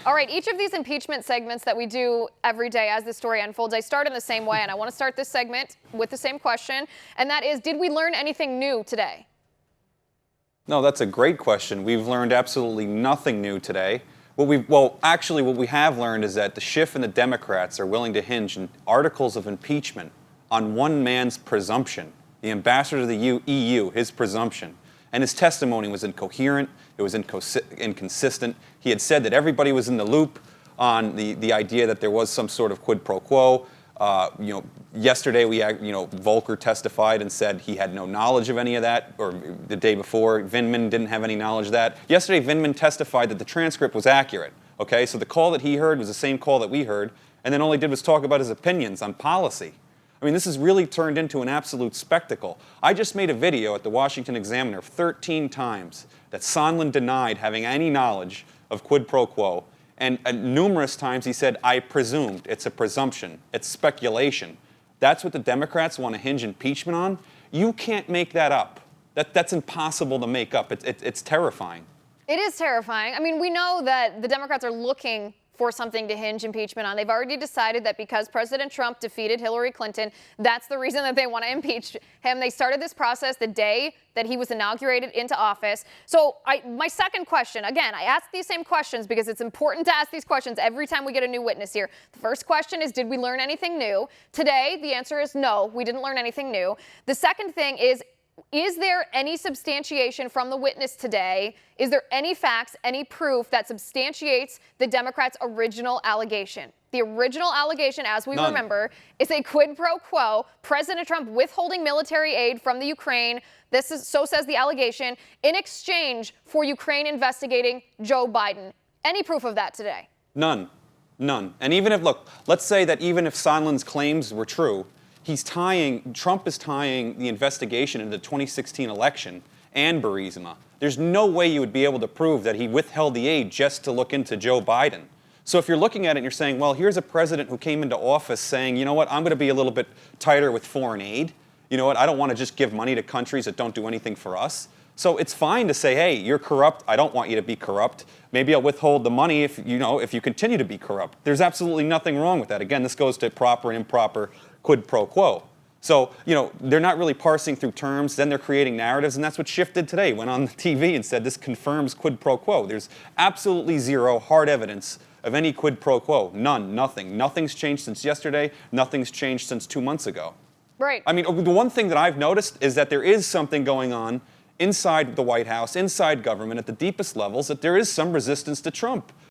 All right, each of these impeachment segments that we do every day as the story unfolds, I start in the same way, and I want to start this segment with the same question, and that is, did we learn anything new today? No, that's a great question. We've learned absolutely nothing new today. What we have learned is that the Schiff and the Democrats are willing to hinge in articles of impeachment on one man's presumption, the ambassador to the EU, his presumption. And his testimony was incoherent, it was inconsistent. He had said that everybody was in the loop on the idea that there was some sort of quid pro quo. Yesterday Volker testified and said he had no knowledge of any of that, or the day before, Vindman didn't have any knowledge of that. Yesterday, Vindman testified that the transcript was accurate, okay? So the call that he heard was the same call that we heard, and then all he did was talk about his opinions on policy. I mean, this has really turned into an absolute spectacle. I just made a video at the Washington Examiner 13 times that Sondland denied having any knowledge of quid pro quo. And numerous times he said, I presumed. It's a presumption. It's speculation. That's what the Democrats want to hinge impeachment on? You can't make that up. That's impossible to make up. It's terrifying. It is terrifying. I mean, we know that the Democrats are looking for something to hinge impeachment on. They've already decided that because President Trump defeated Hillary Clinton, that's the reason that they want to impeach him. They started this process the day that he was inaugurated into office. So my second question, again, I ask these same questions because it's important to ask these questions every time we get a new witness here. The first question is, did we learn anything new? Today, the answer is no, we didn't learn anything new. The second thing is there any substantiation from the witness today? Is there any facts, any proof that substantiates the Democrats' original allegation? The original allegation, as we remember, is a quid pro quo, President Trump withholding military aid from the Ukraine, so says the allegation, in exchange for Ukraine investigating Joe Biden. Any proof of that today? None. None. And even if, let's say that even if Sondland's claims were true, Trump is tying the investigation into the 2016 election and Burisma. There's no way you would be able to prove that he withheld the aid just to look into Joe Biden. So if you're looking at it and you're saying, well, here's a president who came into office saying, you know what, I'm going to be a little bit tighter with foreign aid. You know what, I don't want to just give money to countries that don't do anything for us. So it's fine to say, hey, you're corrupt. I don't want you to be corrupt. Maybe I'll withhold the money if you continue to be corrupt. There's absolutely nothing wrong with that. Again, this goes to proper and improper quid pro quo. So, they're not really parsing through terms, then they're creating narratives, and that's what Schiff did today. Went on the TV and said this confirms quid pro quo. There's absolutely zero hard evidence of any quid pro quo. None, nothing. Nothing's changed since yesterday. Nothing's changed since 2 months ago. Right. I mean, the one thing that I've noticed is that there is something going on inside the White House, inside government, at the deepest levels, that there is some resistance to Trump.